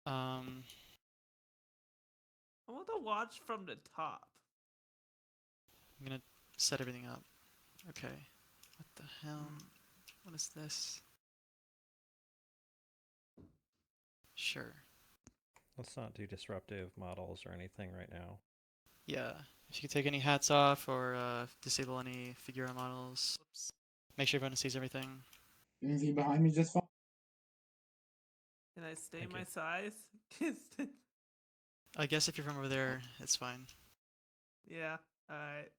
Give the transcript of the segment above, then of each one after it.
Um, I want to watch from the top. I'm gonna set everything up. Okay. What the hell? What is this? Sure. Let's not do disruptive models or anything right now. Yeah. If you could take any hats off or disable any Figura models, make sure everyone sees everything. Anything behind me just fine? Can I stay Thank my you. size? I guess if you're from over there, it's fine. Yeah, alright.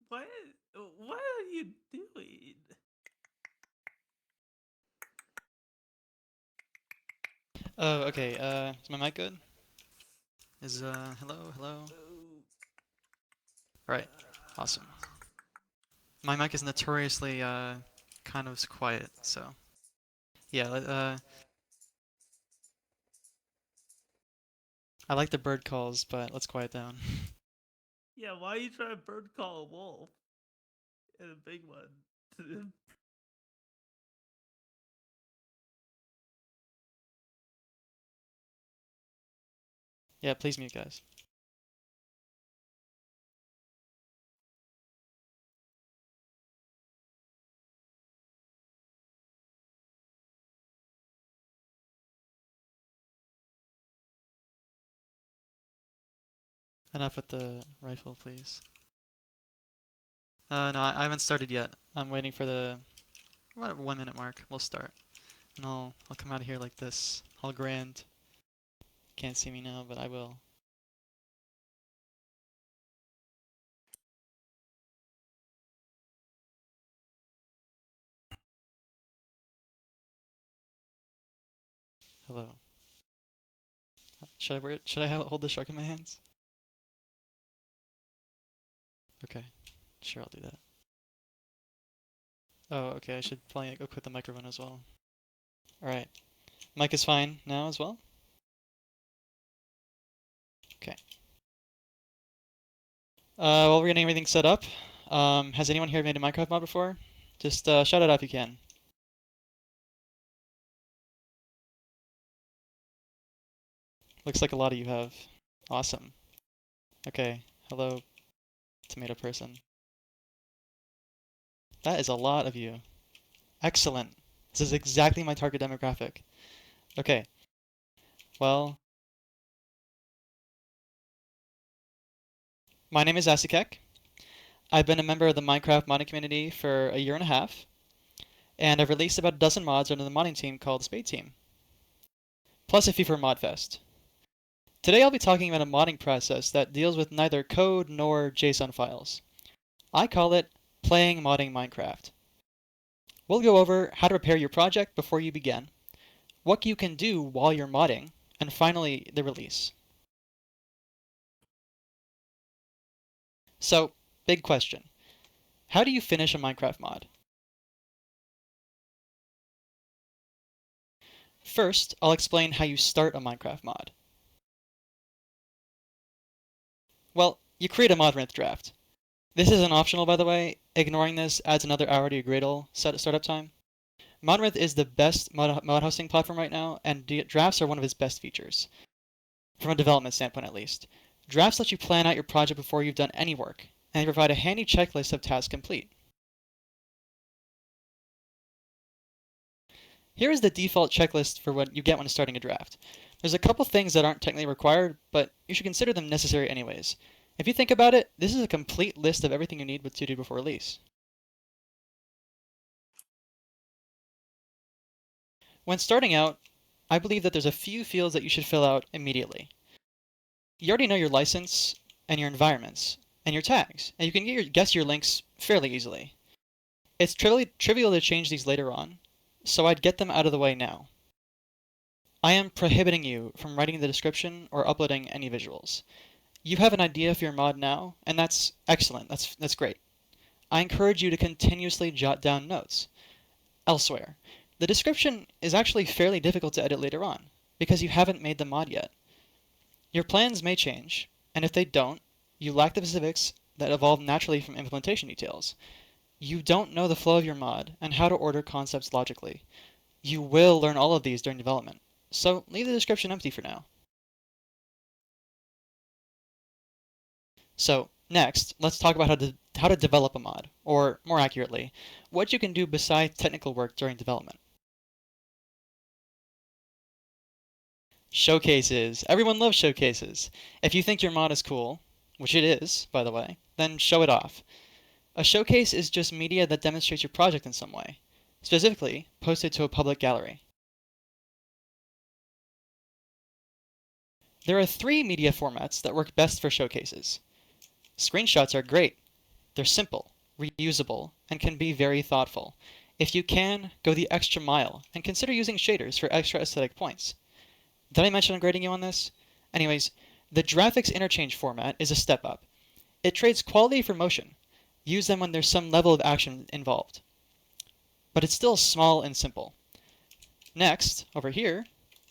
What? What are you doing? Oh, okay. Is my mic good? Hello? Alright. Awesome. My mic is notoriously, kind of quiet, so. Yeah, I like the bird calls, but let's quiet down. Yeah, why are you trying to bird call a wolf? And a big one. Yeah, please mute, guys. Enough with the rifle, please. No, I haven't started yet. I'm waiting for the 1 minute mark. We'll start. And I'll come out of here like this. All grand. Can't see me now, but I will. Hello. Should I wear it? Should I hold the shark in my hands? Okay. Sure, I'll do that. Oh, okay. I should probably go quit the microphone as well. Alright. Mic is fine now as well? Okay. While we're getting everything set up, has anyone here made a Minecraft mod before? Just shout it out if you can. Looks like a lot of you have. Awesome. Okay. Hello, tomato person. That is a lot of you. Excellent. This is exactly my target demographic. Okay. Well, my name is Asikek. I've been a member of the Minecraft modding community for a year and a half, and I've released about a dozen mods under the modding team called the Spade Team, plus a few for Modfest. Today I'll be talking about a modding process that deals with neither code nor JSON files. I call it playing modding Minecraft. We'll go over how to prepare your project before you begin, what you can do while you're modding, and finally the release. So, big question. How do you finish a Minecraft mod? First, I'll explain how you start a Minecraft mod. Well, you create a mod rent draft. This isn't optional, by the way. Ignoring this adds another hour to your Gradle startup time. Modrinth is the best mod hosting platform right now, and drafts are one of its best features. From a development standpoint, at least. Drafts let you plan out your project before you've done any work, and they provide a handy checklist of tasks complete. Here is the default checklist for what you get when starting a draft. There's a couple things that aren't technically required, but you should consider them necessary anyways. If you think about it, this is a complete list of everything you need to do before release. When starting out, I believe that there's a few fields that you should fill out immediately. You already know your license and your environments and your tags, and you can guess your links fairly easily. It's trivial to change these later on, so I'd get them out of the way now. I am prohibiting you from writing the description or uploading any visuals. You have an idea for your mod now, and that's excellent, that's great. I encourage you to continuously jot down notes. Elsewhere, the description is actually fairly difficult to edit later on, because you haven't made the mod yet. Your plans may change, and if they don't, you lack the specifics that evolve naturally from implementation details. You don't know the flow of your mod and how to order concepts logically. You will learn all of these during development, so leave the description empty for now. So next, let's talk about how to develop a mod, or more accurately, what you can do besides technical work during development. Showcases. Everyone loves showcases. If you think your mod is cool, which it is, by the way, then show it off. A showcase is just media that demonstrates your project in some way. Specifically, post it to a public gallery. There are 3 media formats that work best for showcases. Screenshots are great. They're simple, reusable, and can be very thoughtful. If you can, go the extra mile and consider using shaders for extra aesthetic points. Did I mention I'm grading you on this? Anyways, the graphics interchange format is a step up. It trades quality for motion. Use them when there's some level of action involved. But it's still small and simple. Next, over here,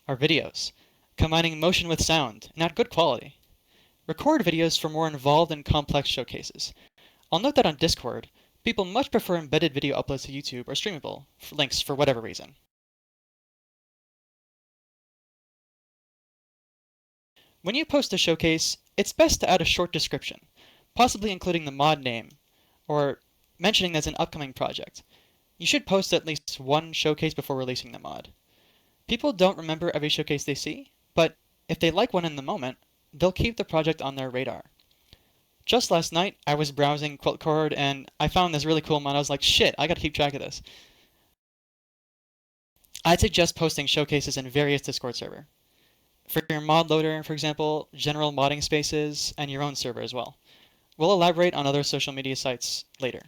are videos, combining motion with sound and at good quality. Record videos for more involved and complex showcases. I'll note that on Discord, people much prefer embedded video uploads to YouTube or streamable links for whatever reason. When you post a showcase, it's best to add a short description, possibly including the mod name, or mentioning that's an upcoming project. You should post at least one showcase before releasing the mod. People don't remember every showcase they see, but if they like one in the moment, they'll keep the project on their radar. Just last night, I was browsing Quiltcord and I found this really cool mod. I was like, shit, I gotta keep track of this. I'd suggest posting showcases in various Discord servers. For your mod loader, for example, general modding spaces, and your own server as well. We'll elaborate on other social media sites later.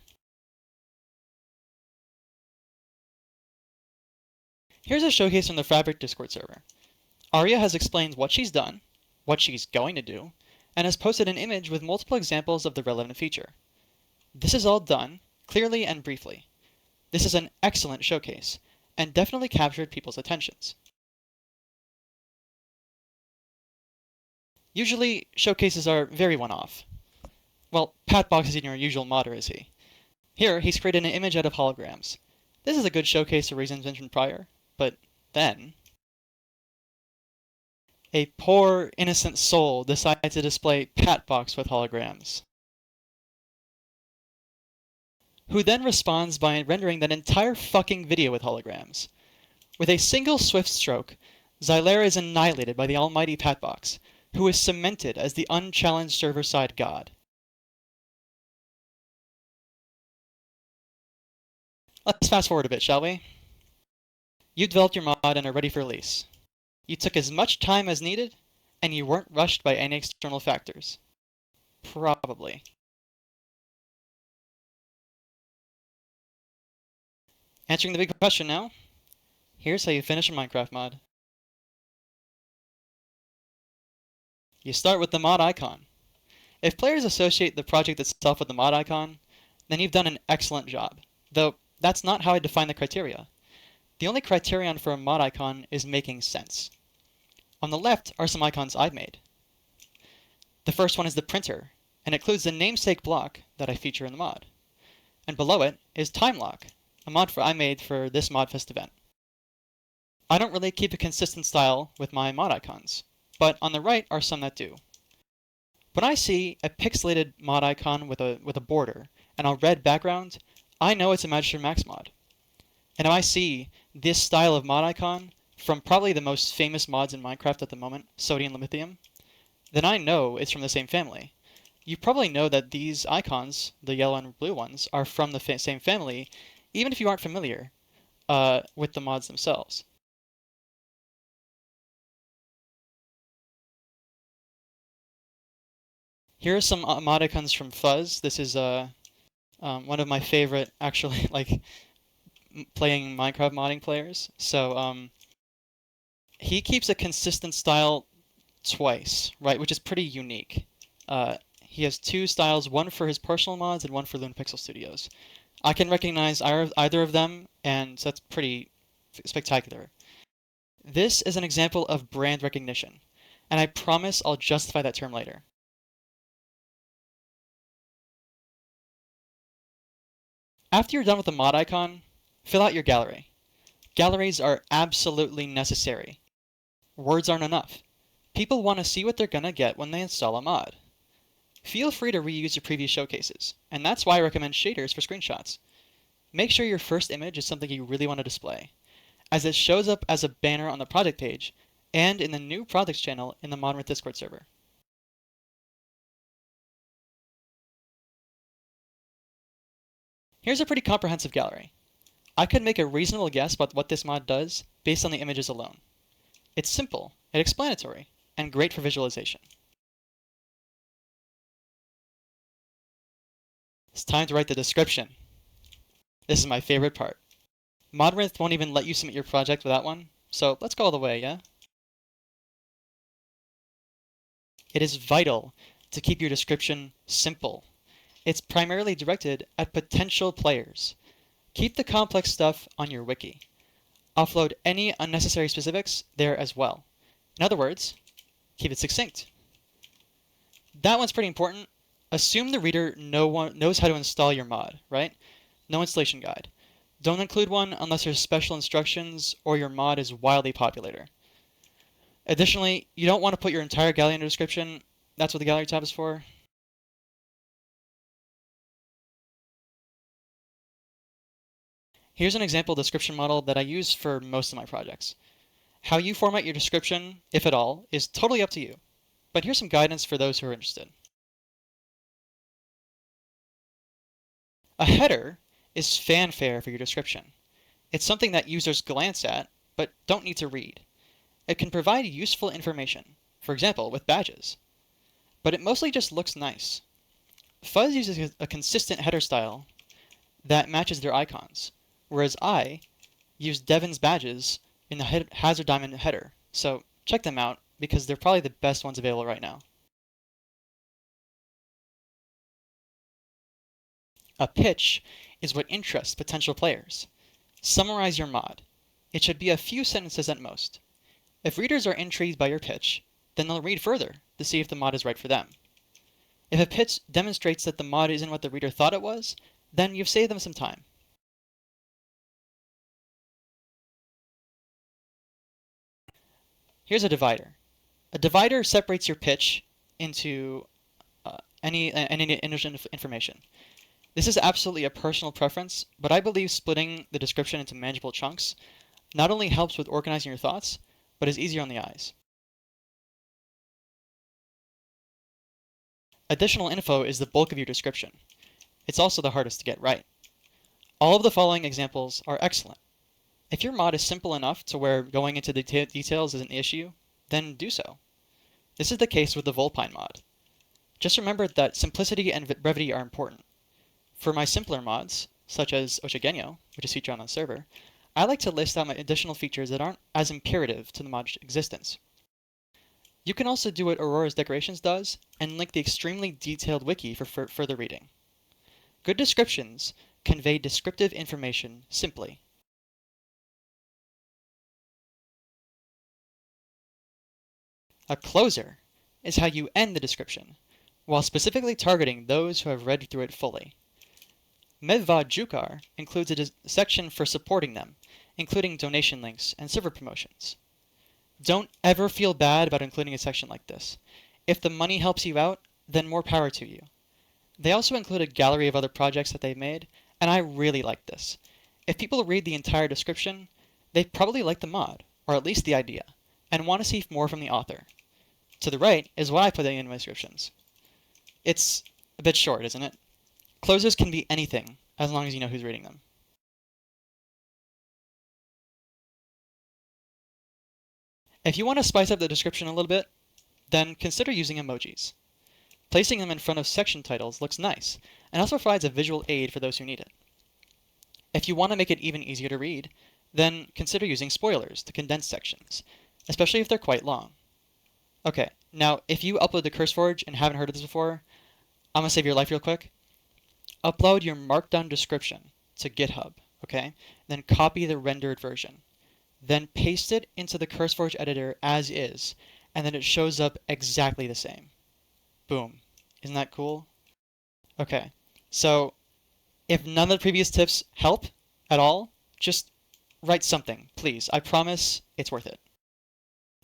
Here's a showcase from the Fabric Discord server. Aria has explained what she's done, what she's going to do, and has posted an image with multiple examples of the relevant feature. This is all done, clearly and briefly. This is an excellent showcase, and definitely captured people's attentions. Usually, showcases are very one-off. Well, Patbox isn't your usual modder, is he? Here, he's created an image out of holograms. This is a good showcase for reasons mentioned prior, but then a poor, innocent soul decides to display Patbox with holograms, who then responds by rendering that entire fucking video with holograms. With a single swift stroke, Xylera is annihilated by the almighty Patbox, who is cemented as the unchallenged server-side god. Let's fast forward a bit, shall we? You developed your mod and are ready for release. You took as much time as needed, and you weren't rushed by any external factors. Probably. Answering the big question now, here's how you finish a Minecraft mod. You start with the mod icon. If players associate the project itself with the mod icon, then you've done an excellent job, though that's not how I define the criteria. The only criterion for a mod icon is making sense. On the left are some icons I've made. The first one is the printer, and includes the namesake block that I feature in the mod. And below it is TimeLock, a mod I made for this ModFest event. I don't really keep a consistent style with my mod icons, but on the right are some that do. When I see a pixelated mod icon with a border and a red background, I know it's a Magister Max mod. And if I see this style of mod icon from probably the most famous mods in Minecraft at the moment, Sodium and Lithium, then I know it's from the same family. you probably know that these icons, the yellow and blue ones, are from the same family, even if you aren't familiar with the mods themselves. Here are some mod icons from Fuzz. This is one of my favorite, actually, like playing Minecraft modding players. So he keeps a consistent style twice, right, which is pretty unique. He has two styles, one for his personal mods and one for Pixel Studios. I can recognize either of them, and that's pretty spectacular. This is an example of brand recognition, and I promise I'll justify that term later. After you're done with the mod icon, fill out your gallery. Galleries are absolutely necessary. Words aren't enough. People want to see what they're gonna get when they install a mod. Feel free to reuse your previous showcases, and that's why I recommend shaders for screenshots. Make sure your first image is something you really want to display, as it shows up as a banner on the project page and in the new projects channel in the Modern Discord server. Here's a pretty comprehensive gallery. I could make a reasonable guess about what this mod does based on the images alone. It's simple, and explanatory, and great for visualization. It's time to write the description. This is my favorite part. Modrinth won't even let you submit your project without one, so let's go all the way, yeah? It is vital to keep your description simple. It's primarily directed at potential players. Keep the complex stuff on your wiki. Offload any unnecessary specifics there as well. In other words, keep it succinct. That one's pretty important. Assume the reader knows how to install your mod, right? No installation guide. Don't include one unless there's special instructions or your mod is wildly popular. Additionally, you don't want to put your entire gallery in the description. That's what the gallery tab is for. Here's an example description model that I use for most of my projects. How you format your description, if at all, is totally up to you. But here's some guidance for those who are interested. A header is fanfare for your description. It's something that users glance at, but don't need to read. It can provide useful information, for example, with badges. But it mostly just looks nice. Fuzz uses a consistent header style that matches their icons, whereas I use Devin's badges in the Hazard Diamond header, so check them out because they're probably the best ones available right now. A pitch is what interests potential players. Summarize your mod. It should be a few sentences at most. If readers are intrigued by your pitch, then they'll read further to see if the mod is right for them. If a pitch demonstrates that the mod isn't what the reader thought it was, then you've saved them some time. Here's a divider. A divider separates your pitch into any information. This is absolutely a personal preference, but I believe splitting the description into manageable chunks not only helps with organizing your thoughts, but is easier on the eyes. Additional info is the bulk of your description. It's also the hardest to get right. All of the following examples are excellent. If your mod is simple enough to where going into the details is an issue, then do so. This is the case with the Volpine mod. Just remember that simplicity and brevity are important. For my simpler mods, such as Ochigenyo, which is featured on the server, I like to list out my additional features that aren't as imperative to the mod's existence. You can also do what Aurora's Decorations does and link the extremely detailed wiki for further reading. Good descriptions convey descriptive information simply. A closer is how you end the description, while specifically targeting those who have read through it fully. Medvad Jukar includes a section for supporting them, including donation links and server promotions. Don't ever feel bad about including a section like this. If the money helps you out, then more power to you. They also include a gallery of other projects that they've made, and I really like this. If people read the entire description, they probably like the mod, or at least the idea, and want to see more from the author. To the right is what I put in my descriptions. It's a bit short, isn't it? Closers can be anything, as long as you know who's reading them. If you want to spice up the description a little bit, then consider using emojis. Placing them in front of section titles looks nice, and also provides a visual aid for those who need it. If you want to make it even easier to read, then consider using spoilers to condense sections, especially if they're quite long. Okay, now if you upload to CurseForge and haven't heard of this before, I'm going to save your life real quick. Upload your markdown description to GitHub, okay? Then copy the rendered version. Then paste it into the CurseForge editor as is, and then it shows up exactly the same. Boom. Isn't that cool? Okay, so if none of the previous tips help at all, just write something, please. I promise it's worth it.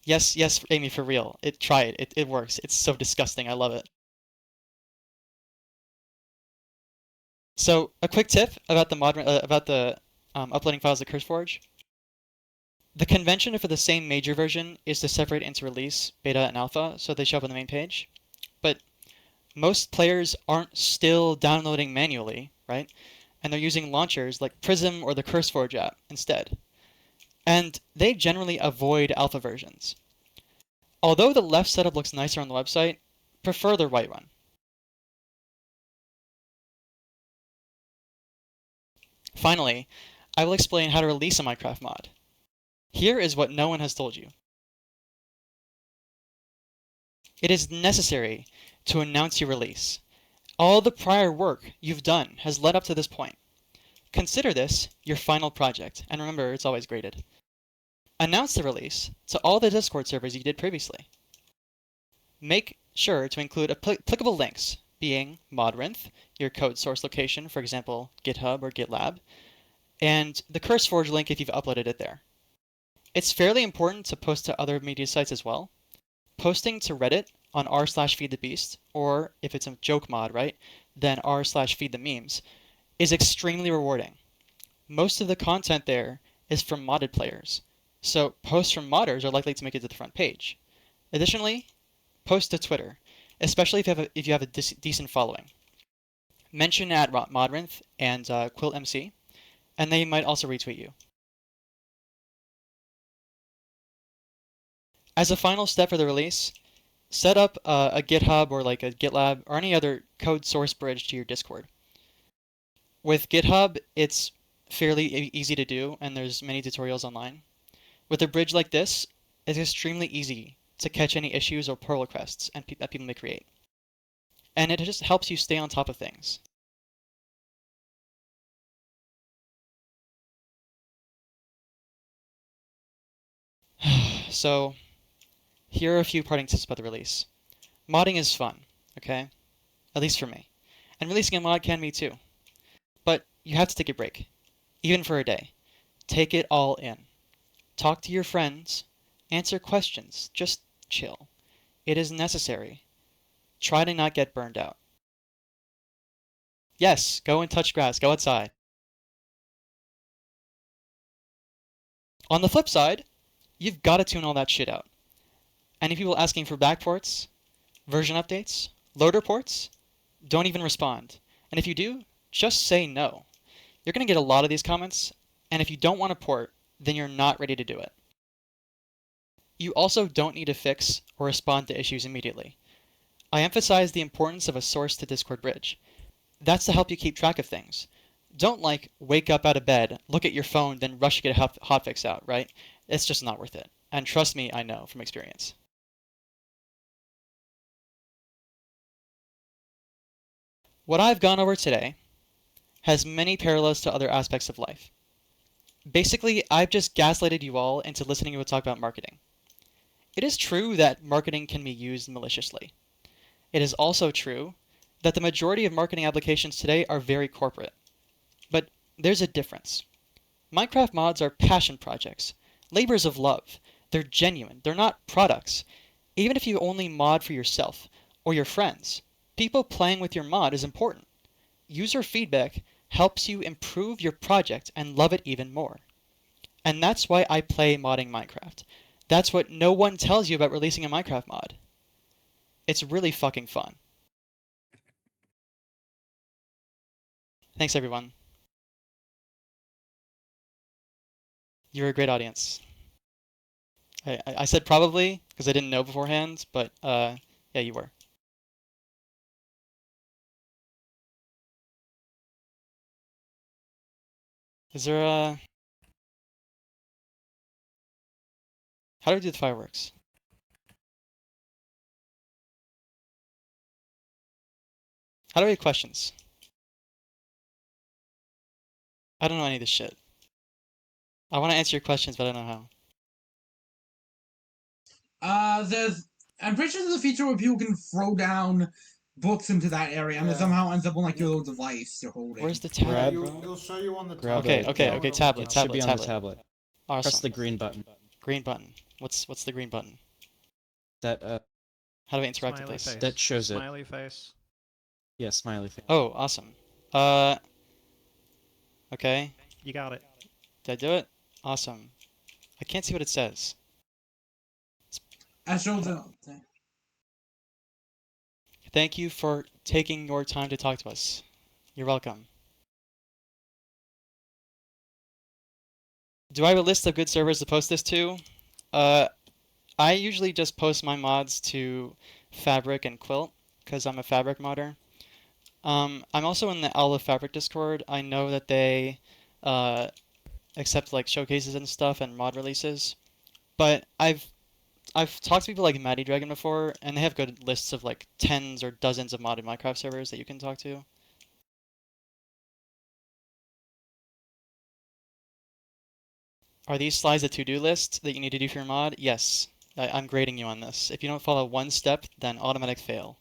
Yes, Amy, for real. Try it. It works. It's so disgusting. I love it. So a quick tip about the uploading files to CurseForge. The convention for the same major version is to separate into release, beta, and alpha, so they show up on the main page. But most players aren't still downloading manually, right? And they're using launchers like Prism or the CurseForge app instead. And they generally avoid alpha versions. Although the left setup looks nicer on the website, prefer the right one. Finally, I will explain how to release a Minecraft mod. Here is what no one has told you. It is necessary to announce your release. All the prior work you've done has led up to this point. Consider this your final project, and remember, it's always graded. Announce the release to all the Discord servers you did previously. Make sure to include applicable links, being modrinth, your code source location, for example, GitHub or GitLab, and the CurseForge link if you've uploaded it there. It's fairly important to post to other media sites as well. Posting to Reddit on r/feedthebeast, or if it's a joke mod, right, then r/feedthememes, is extremely rewarding. Most of the content there is from modded players, so posts from modders are likely to make it to the front page. Additionally, post to Twitter, especially if you have a decent following. Mention at modrinth and quiltmc, and they might also retweet you. As a final step for the release, set up a GitHub or like a GitLab or any other code source bridge to your Discord. With GitHub, it's fairly easy to do, and there's many tutorials online. With a bridge like this, it's extremely easy to catch any issues or pull requests that people may create. And it just helps you stay on top of things. So, here are a few parting tips about the release. Modding is fun, okay? At least for me. And releasing a mod can be too. But you have to take a break, even for a day. Take it all in. Talk to your friends. Answer questions. Just chill. It is necessary. Try to not get burned out. Yes, go and touch grass. Go outside. On the flip side, you've got to tune all that shit out. Any people asking for backports, version updates, loader ports, don't even respond. And if you do, just say no. You're going to get a lot of these comments, and if you don't want to port, then you're not ready to do it. You also don't need to fix or respond to issues immediately. I emphasize the importance of a source to Discord bridge. That's to help you keep track of things. Don't wake up out of bed, look at your phone, then rush to get a hotfix out, right? It's just not worth it. And trust me, I know from experience. What I've gone over today has many parallels to other aspects of life. Basically, I've just gaslighted you all into listening to talk about marketing. It is true that marketing can be used maliciously. It is also true that the majority of marketing applications today are very corporate. But there's a difference. Minecraft mods are passion projects, labors of love. They're genuine. They're not products. Even if you only mod for yourself or your friends, people playing with your mod is important. User feedback helps you improve your project and love it even more. And that's why I play modding Minecraft. That's what no one tells you about releasing a Minecraft mod. It's really fucking fun. Thanks, everyone. You're a great audience. I said probably because I didn't know beforehand, but yeah, you were. Is there a... How do we do the fireworks? How do we get questions? I don't know any of this shit. I want to answer your questions, but I don't know how. There's. I'm pretty sure there's a feature where people can throw down books into that area, and it Yeah. somehow ends up on like your little device you're holding. Where's the Yeah, tablet, bro? it'll show you on the Grab tablet. Okay, it. okay, Yeah. okay. Tablet, It should tablet, be on tablet. the tablet. Awesome. Press the green button. Green button. What's the green button? That How do I interact Smiley with this? face. that shows it. Smiley face. Yeah, smiley face. Oh, awesome. Okay. You got it. Did I do it? Awesome. I can't see what it says. I showed the. Thank you for taking your time to talk to us. You're welcome. Do I have a list of good servers to post this to? I usually just post my mods to Fabric and Quilt because I'm a Fabric modder. I'm also in the Owl of Fabric Discord. I know that they accept like showcases and stuff and mod releases, but I've talked to people like Matty Dragon before, and they have good lists of like tens or dozens of modded Minecraft servers that you can talk to. Are these slides a to-do list that you need to do for your mod? Yes. I'm grading you on this. If you don't follow one step, then automatic fail.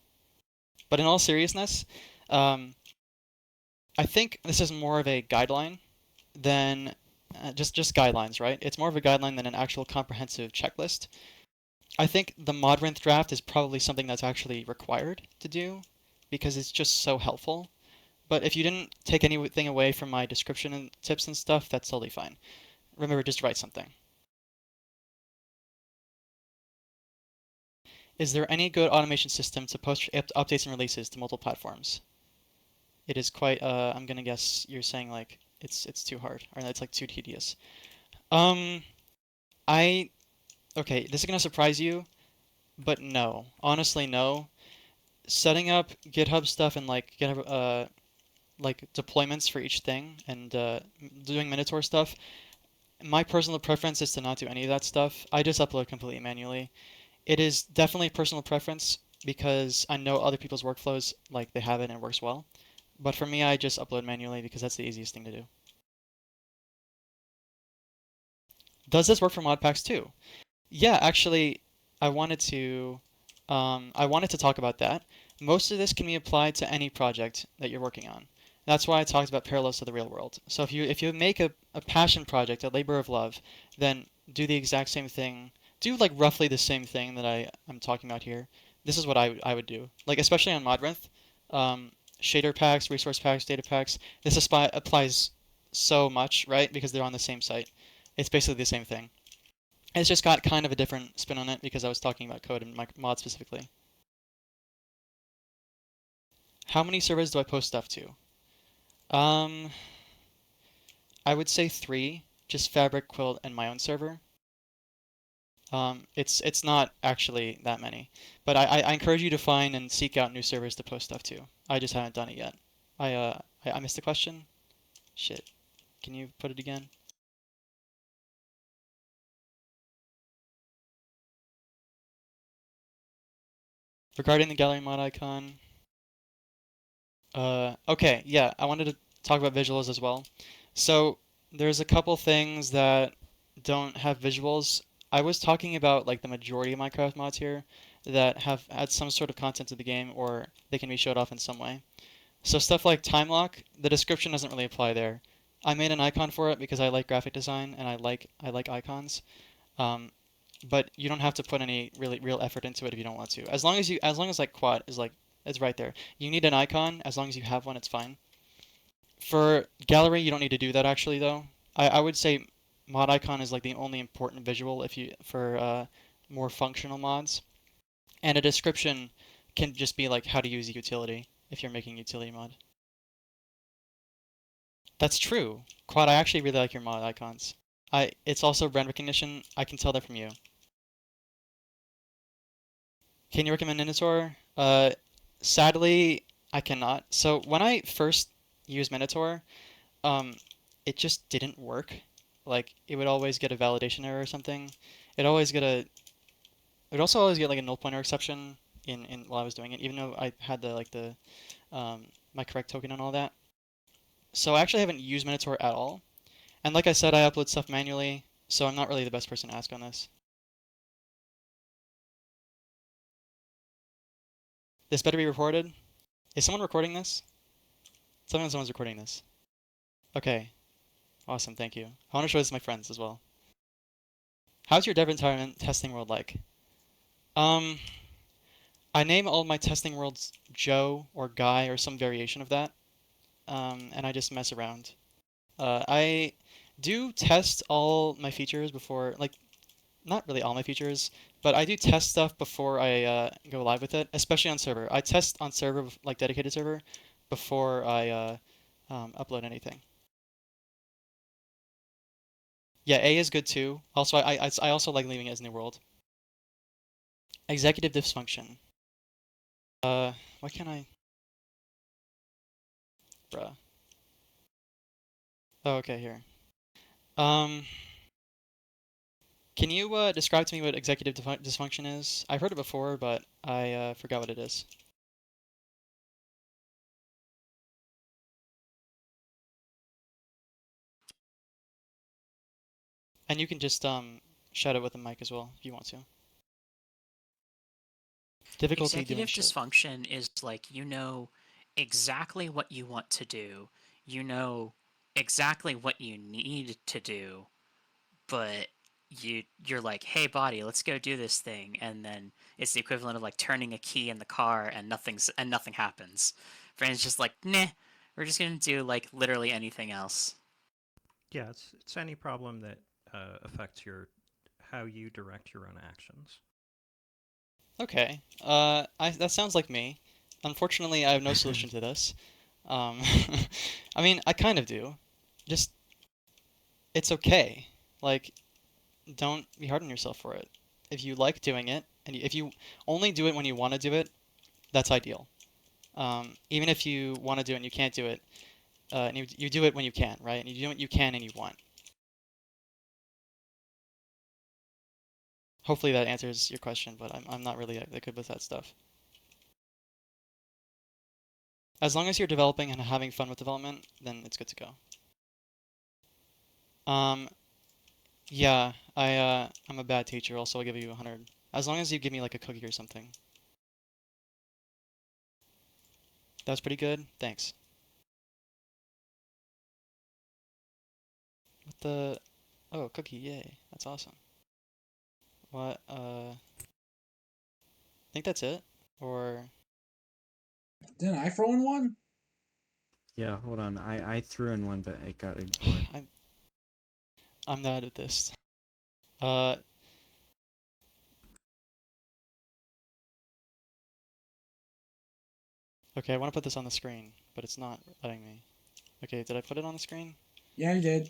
But in all seriousness, I think this is more of a guideline than just guidelines, right? It's more of a guideline than an actual comprehensive checklist. I think the Modrinth draft is probably something that's actually required to do because it's just so helpful. But if you didn't take anything away from my description and tips and stuff, that's totally fine. Remember, just write something. Is there any good automation system to post updates and releases to multiple platforms? It is quite, I'm gonna guess you're saying like it's too hard or it's like too tedious. I okay, this is gonna surprise you, but no. Honestly, no. Setting up GitHub stuff and like GitHub like deployments for each thing and doing Minotaur stuff. My personal preference is to not do any of that stuff. I just upload completely manually. It is definitely personal preference because I know other people's workflows, like they have it and it works well. But for me, I just upload manually because that's the easiest thing to do. Does this work for mod packs too? Yeah, actually, I wanted to talk about that. Most of this can be applied to any project that you're working on. That's why I talked about parallels to the real world. So if you make a passion project, a labor of love, then do the exact same thing. Do like roughly the same thing that I'm talking about here. This is what I would do. Like especially on Modrinth, shader packs, resource packs, data packs. This applies so much, right? Because they're on the same site. It's basically the same thing. It's just got kind of a different spin on it because I was talking about code and mod specifically. How many servers do I post stuff to? I would say 3, just Fabric, Quilt, and my own server. It's not actually that many, but I encourage you to find and seek out new servers to post stuff to. I just haven't done it yet. I missed the question. Shit. Can you put it again? Regarding the gallery mod icon. Okay, yeah, I wanted to talk about visuals as well. So there's a couple things that don't have visuals. I was talking about like the majority of Minecraft mods here that have add some sort of content to the game or they can be showed off in some way. So stuff like time lock, the description doesn't really apply there. I made an icon for it because I like graphic design and I like icons. But you don't have to put any real effort into it if you don't want to. As long as like quad is like it's right there. You need an icon. As long as you have one, it's fine. For gallery, you don't need to do that actually though. I would say mod icon is like the only important visual if you for more functional mods. And a description can just be like how to use a utility if you're making a utility mod. That's true. Quad, I actually really like your mod icons. It's also brand recognition. I can tell that from you. Can you recommend Minotaur? Sadly, I cannot. So when I first used Minotaur, um, it just didn't work. Like it would always get a validation error or something. It always get a. It would also always get like a null pointer exception in while I was doing it, even though I had the my correct token and all that. So I actually haven't used Minotaur at all. And like I said, I upload stuff manually, so I'm not really the best person to ask on this. This better be recorded. Is someone recording this? Someone's recording this. Okay. Awesome, thank you. I want to show this to my friends as well. How's your dev environment testing world like? I name all my testing worlds Joe or Guy or some variation of that. And I just mess around. I do test all my features before, like, not really all my features, but I do test stuff before I go live with it, especially on server. I test on server, like dedicated server, before I upload anything. Yeah, A is good too. Also, I also like leaving it as new world. Executive dysfunction. Why can't I? Bruh. Oh, okay, here. Can you describe to me what executive dysfunction is? I've heard it before, but I forgot what it is. And you can just shout it with the mic as well if you want to. Difficulty doing Executive shit. dysfunction is like you know exactly what you want to do, you know exactly what you need to do, but you're like, hey body, let's go do this thing, and then it's the equivalent of like turning a key in the car and nothing happens. Brandon's just like, nah, we're just gonna do like literally anything else. Yeah, it's any problem that affects how you direct your own actions. Okay. That sounds like me. Unfortunately, I have no solution to this. Um, I mean, I kind of do. Just, it's okay. Like, don't be hard on yourself for it. If you like doing it, and if you only do it when you want to do it, that's ideal. Even if you want to do it and you can't do it, and you do it when you can, right? And you do what you can and you want. Hopefully that answers your question, but I'm not really that good with that stuff. As long as you're developing and having fun with development, then it's good to go. Yeah, I'm a bad teacher, also I'll give you 100. As long as you give me like a cookie or something. That was pretty good? Thanks. What the... Oh, cookie, yay. That's awesome. What, I think that's it? Or... Didn't I throw in one? Yeah, hold on. I threw in one, but it got ignored. I'm bad at this. Uh... Okay, I want to put this on the screen, but it's not letting me. Okay, did I put it on the screen? Yeah, you did.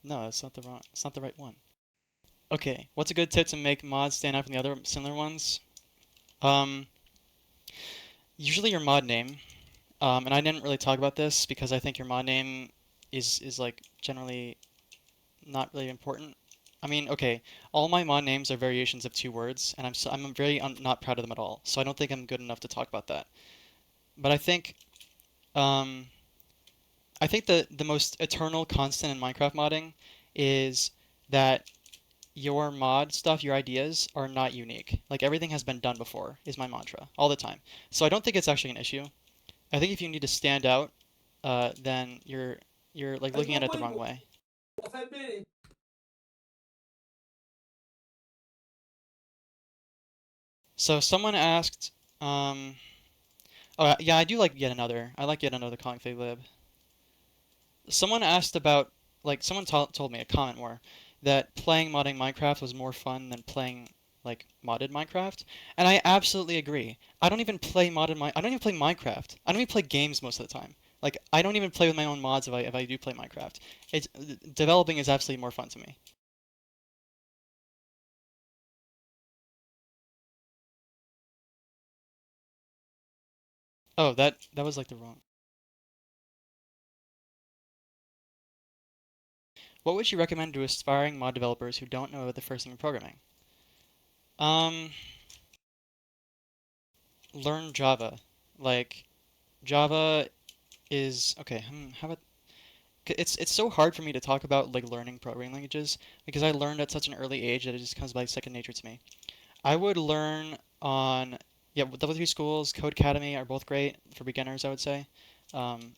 No, it's not the right one. Okay, what's a good tip to make mods stand out from the other similar ones? Usually your mod name. And I didn't really talk about this because I think your mod name is like generally not really important. I mean, okay, all my mod names are variations of 2 words, and I'm very not proud of them at all. So I don't think I'm good enough to talk about that. But um, I think the most eternal constant in Minecraft modding is that your mod stuff, your ideas are not unique. Like everything has been done before is my mantra all the time. So I don't think it's actually an issue. I think if you need to stand out, then you're like looking at it the wrong way. So someone asked, oh yeah, I do like yet another. I like yet another config lib. Someone asked about, like someone told me a comment more that playing modding Minecraft was more fun than playing like modded Minecraft, and I absolutely agree. I don't even play Minecraft. I don't even play games most of the time. Like I don't even play with my own mods if I do play Minecraft. It's developing is absolutely more fun to me. Oh, that was like the wrong. What would you recommend to aspiring mod developers who don't know about the first thing in programming? Um, learn Java. Like Java is okay. How about it's so hard for me to talk about like learning programming languages because I learned at such an early age that it just comes by second nature to me. I would learn on yeah, W3 schools, Code Academy are both great for beginners, I would say. Um,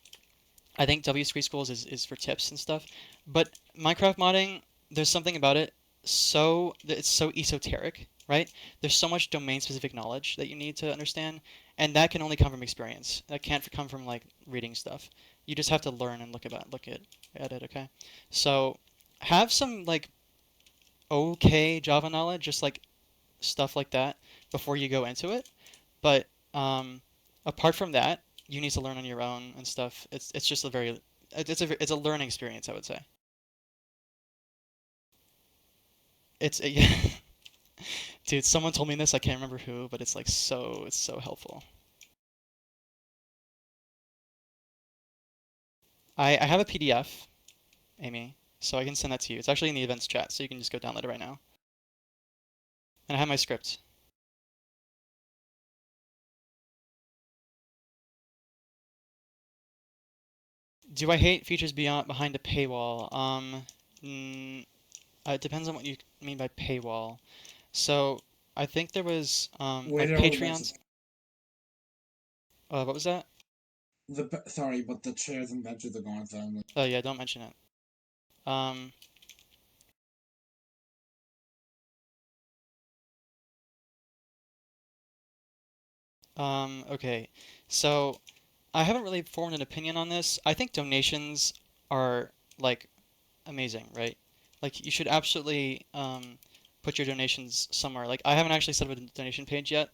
I think W3 schools is for tips and stuff. But Minecraft modding, there's something about it it's so esoteric, right? There's so much domain specific knowledge that you need to understand, and that can only come from experience. That can't come from like reading stuff. You just have to learn and look at it, okay? So have some like okay Java knowledge, just like stuff like that before you go into it. But apart from that, you need to learn on your own and stuff. It's just a very it's a learning experience, I would say. Yeah, dude. Someone told me this. I can't remember who, but it's so helpful. I have a PDF, Amy, so I can send that to you. It's actually in the events chat, so you can just go download it right now. And I have my script. Do I hate features beyond behind a paywall? Mm, it depends on what you mean by paywall. So I think there was like Waiter will mention Patreons. What was that? sorry, but the chairs and benches are going silent. Oh yeah, don't mention it. Um, okay. So I haven't really formed an opinion on this. I think donations are like amazing, right? Like you should absolutely put your donations somewhere. Like I haven't actually set up a donation page yet.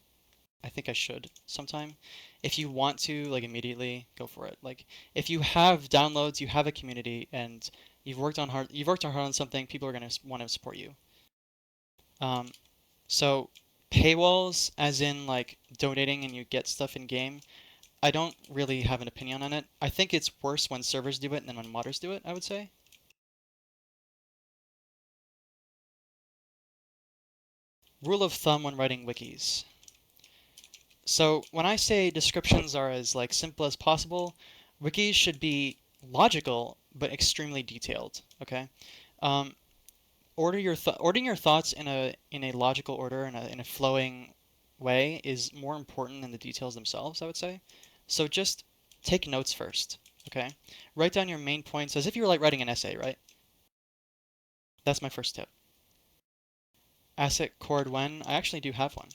I think I should sometime. If you want to, like immediately, go for it. Like if you have downloads, you have a community, and you've worked hard on something, people are gonna want to support you. Um, so paywalls, as in like donating and you get stuff in game, I don't really have an opinion on it. I think it's worse when servers do it than when modders do it, I would say. Rule of thumb when writing wikis. So when I say descriptions are as like simple as possible, wikis should be logical but extremely detailed. Okay, um, ordering your thoughts in a logical order in a flowing way is more important than the details themselves, I would say. So just take notes first. Okay, write down your main points as if you were like writing an essay, right? That's my first tip. Asset chord when I actually do have one.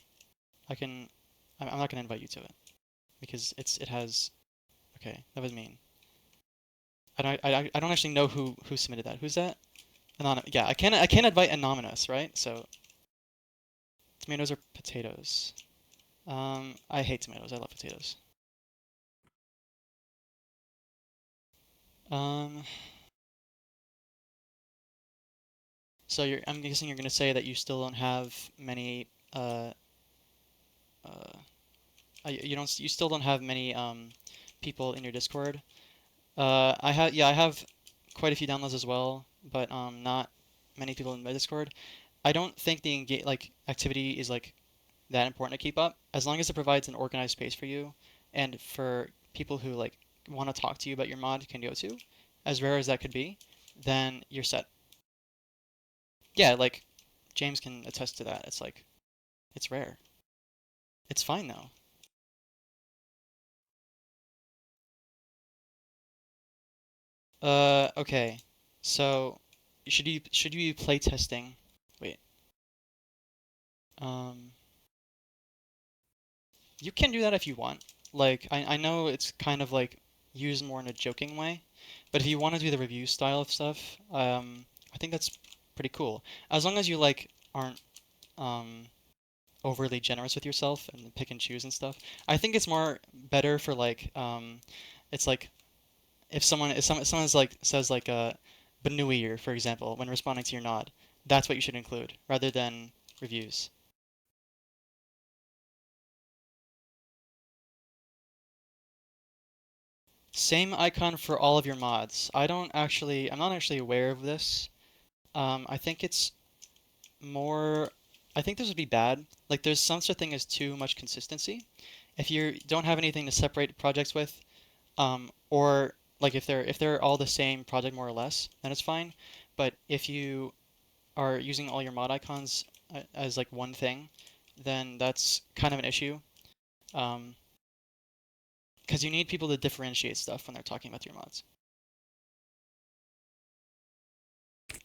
I can. I'm not gonna invite you to it because it has. Okay, that was mean. I don't actually know who submitted that. Who's that? Yeah, I can't invite anonymous, right? So tomatoes or potatoes. I hate tomatoes. I love potatoes. Um, so I'm guessing you're gonna say that you still don't have many uh you still don't have many people in your Discord. I have quite a few downloads as well, but not many people in my Discord. I don't think the activity is like that important to keep up. As long as it provides an organized space for you and for people who like want to talk to you about your mod can go to, as rare as that could be, then you're set. Yeah, like James can attest to that. It's like it's rare. It's fine though. Okay. So should you be play testing? Wait. Um, you can do that if you want. Like I know it's kind of like used more in a joking way, but if you want to do the review style of stuff, I think that's pretty cool. As long as you like aren't um overly generous with yourself and pick and choose and stuff. I think it's more better for like it's like if someone's like says like Benuier, for example, when responding to your nod, that's what you should include rather than reviews. Same icon for all of your mods. I'm not actually aware of this. I think it's more, I think this would be bad. Like there's some such thing as too much consistency. If you don't have anything to separate projects with, or like if they're all the same project more or less, then it's fine. But if you are using all your mod icons as like one thing, then that's kind of an issue. Because you need people to differentiate stuff when they're talking about your mods.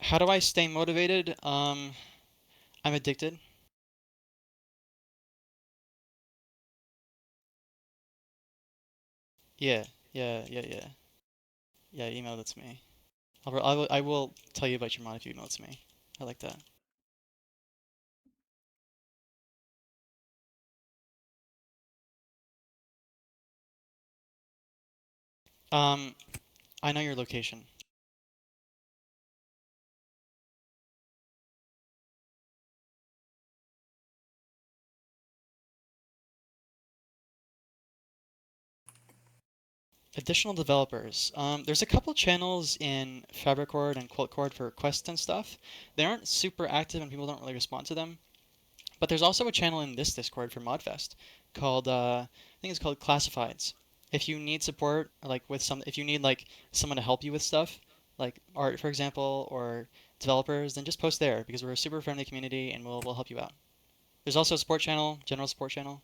How do I stay motivated? I'm addicted. Yeah, yeah. Yeah, email that to me. I will tell you about your mod if you email it to me. I like that. Um, I know your location. Additional developers. There's a couple channels in FabricCord and QuiltCord for requests and stuff. They aren't super active and people don't really respond to them. But there's also a channel in this Discord for Modfest called I think it's called Classifieds. If you need support, like if you need like someone to help you with stuff, like art for example, or developers, then just post there because we're a super friendly community and we'll help you out. There's also a support channel, general support channel.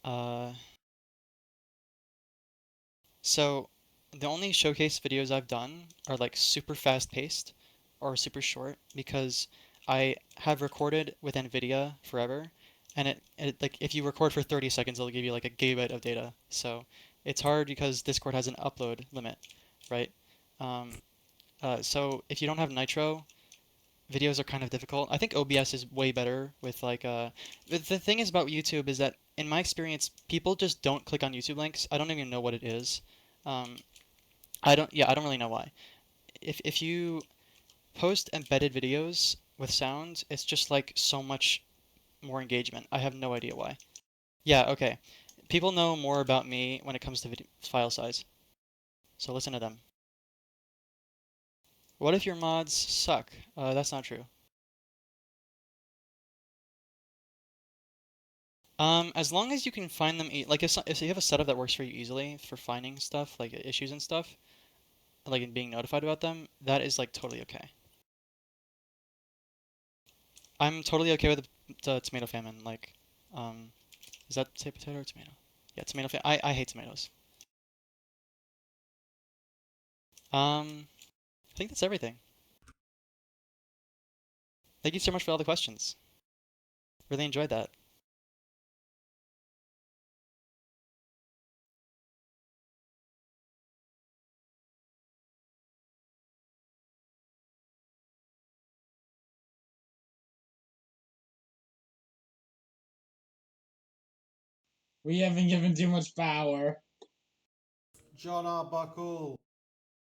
Uh, so the only showcase videos I've done are like super fast paced or super short because I have recorded with NVIDIA forever and it like if you record for 30 seconds it'll give you like a gigabyte of data. So it's hard because Discord has an upload limit, right? Um, so if you don't have Nitro, videos are kind of difficult. I think OBS is way better with like the thing is about YouTube is that in my experience people just don't click on YouTube links. I don't even know what it is. Um, I don't really know why. If you post embedded videos with sound, it's just like so much more engagement. I have no idea why. Yeah, okay. People know more about me when it comes to file size. So listen to them. What if your mods suck? That's not true. As long as you can find them, like if you have a setup that works for you easily for finding stuff, like issues and stuff, like and being notified about them, that is like totally okay. I'm totally okay with the tomato famine. Like, is that say potato or tomato? Yeah, tomato famine. I hate tomatoes. I think that's everything. Thank you so much for all the questions. Really enjoyed that. We haven't given too much power. John Arbuckle.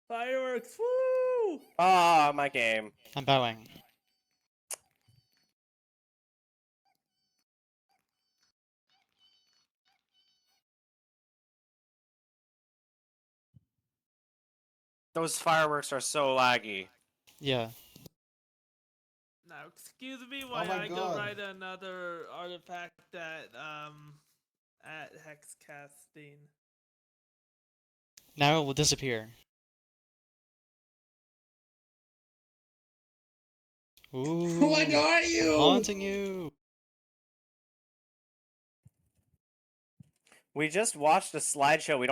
Fireworks! Woo! Ah, my game. I'm bowing. Those fireworks are so laggy. Yeah. Now, excuse me while my I go God. write another artifact at hex casting. Now it will disappear. Ooh. What are you? Haunting you. We just watched a slideshow. We don't